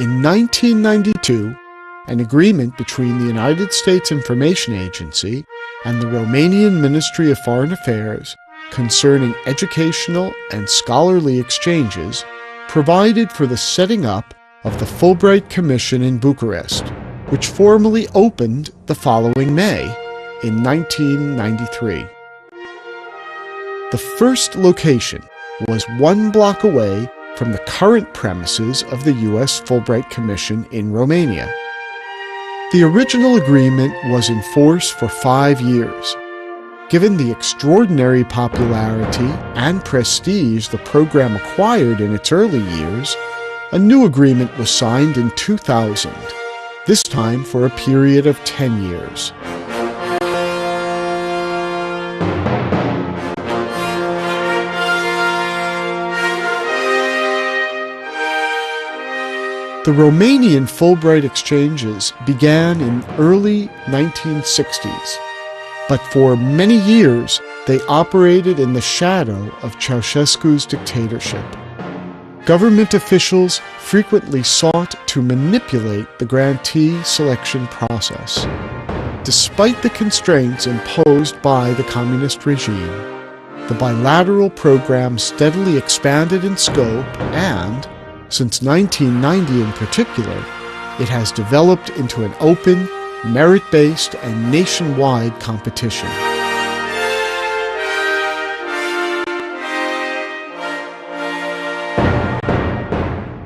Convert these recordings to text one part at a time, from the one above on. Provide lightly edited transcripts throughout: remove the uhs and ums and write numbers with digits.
In 1992, an agreement between the United States Information Agency and the Romanian Ministry of Foreign Affairs concerning educational and scholarly exchanges provided for the setting up of the Fulbright Commission in Bucharest, which formally opened the following May in 1993. The first location was 1 block away from the current premises of the U.S. Fulbright Commission in Romania. The original agreement was in force for 5 years. Given the extraordinary popularity and prestige the program acquired in its early years, a new agreement was signed in 2000, this time for a period of 10 years. The Romanian Fulbright exchanges began in early 1960s, but for many years they operated in the shadow of Ceausescu's dictatorship. Government officials frequently sought to manipulate the grantee selection process. Despite the constraints imposed by the communist regime, the bilateral program steadily expanded in scope and, since 1990 in particular, it has developed into an open, merit-based, and nationwide competition.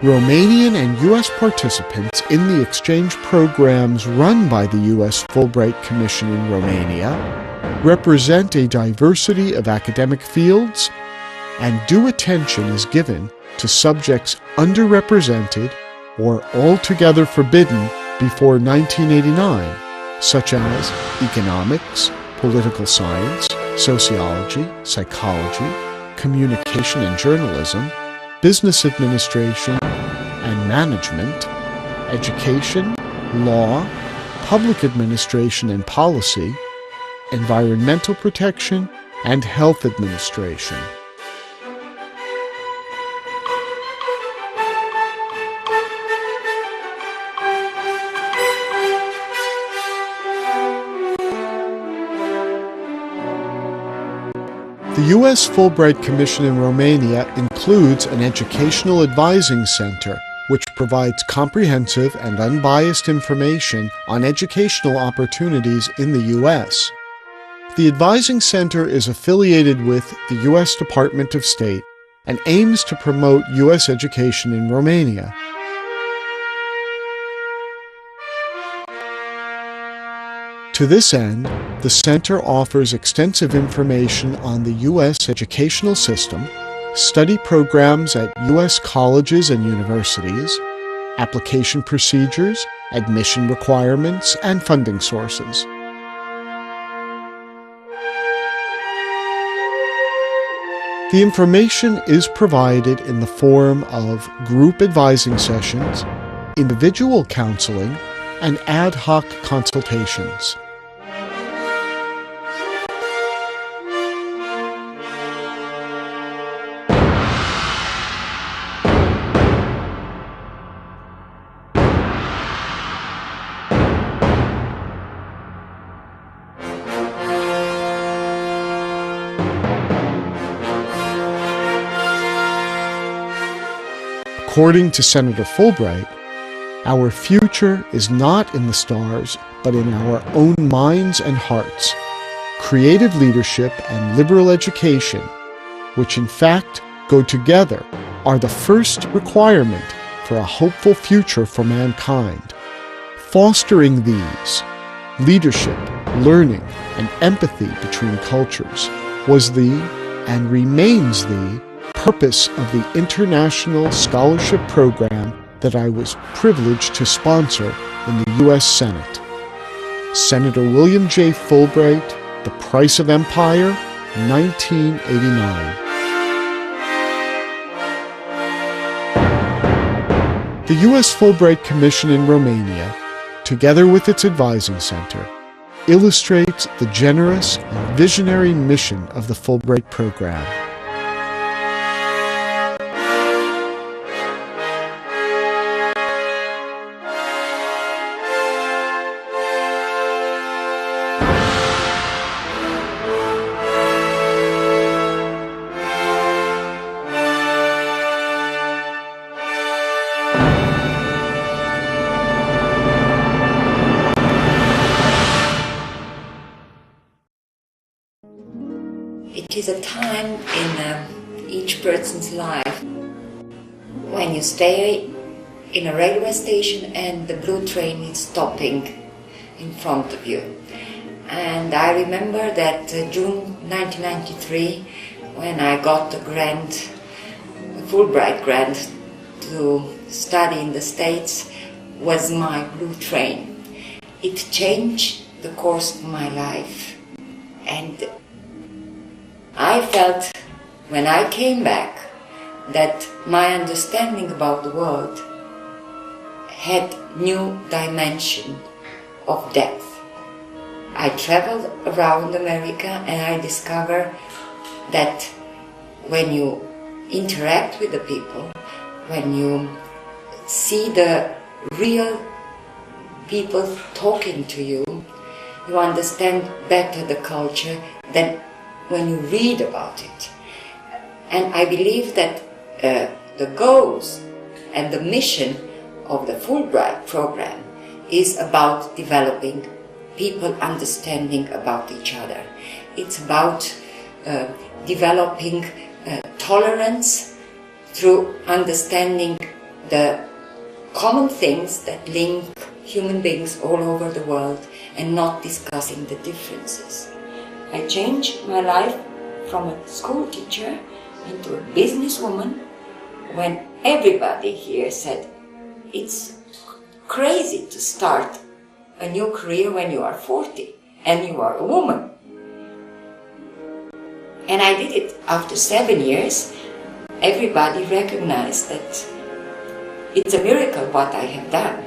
Romanian and U.S. participants in the exchange programs run by the U.S. Fulbright Commission in Romania represent a diversity of academic fields, and due attention is given to subjects underrepresented or altogether forbidden before 1989, such as economics, political science, sociology, psychology, communication and journalism, business administration and management, education, law, public administration and policy, environmental protection, and health administration. The U.S. Fulbright Commission in Romania includes an educational advising center, which provides comprehensive and unbiased information on educational opportunities in the U.S. The advising center is affiliated with the U.S. Department of State and aims to promote U.S. education in Romania. To this end, the center offers extensive information on the U.S. educational system, study programs at U.S. colleges and universities, application procedures, admission requirements, and funding sources. The information is provided in the form of group advising sessions, individual counseling, and ad hoc consultations. According to Senator Fulbright, our future is not in the stars, but in our own minds and hearts. Creative leadership and liberal education, which in fact go together, are the first requirement for a hopeful future for mankind. Fostering these, leadership, learning, and empathy between cultures, was the, and remains the, purpose of the international scholarship program that I was privileged to sponsor in the U.S. Senate. Senator William J. Fulbright, The Price of Empire, 1989. The U.S. Fulbright Commission in Romania, together with its advising center, illustrates the generous and visionary mission of the Fulbright program. It is a time in each person's life when you stay in a railway station and the blue train is stopping in front of you. And I remember that June 1993, when I got the Fulbright grant to study in the States, was my blue train. It changed the course of my life. And I felt, when I came back, that my understanding about the world had new dimension of depth. I traveled around America and I discovered that when you interact with the people, when you see the real people talking to you, you understand better the culture than when you read about it. And I believe that the goals and the mission of the Fulbright program is about developing people understanding about each other. It's about developing tolerance through understanding the common things that link human beings all over the world and not discussing the differences. I changed my life from a school teacher into a businesswoman when everybody here said it's crazy to start a new career when you are 40 and you are a woman. And I did it after 7 years. Everybody recognized that it's a miracle what I have done.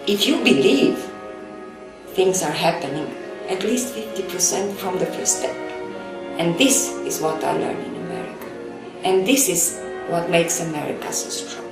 If you believe things are happening at least 50% from the first step. And this is what I learned in America. And this is what makes America so strong.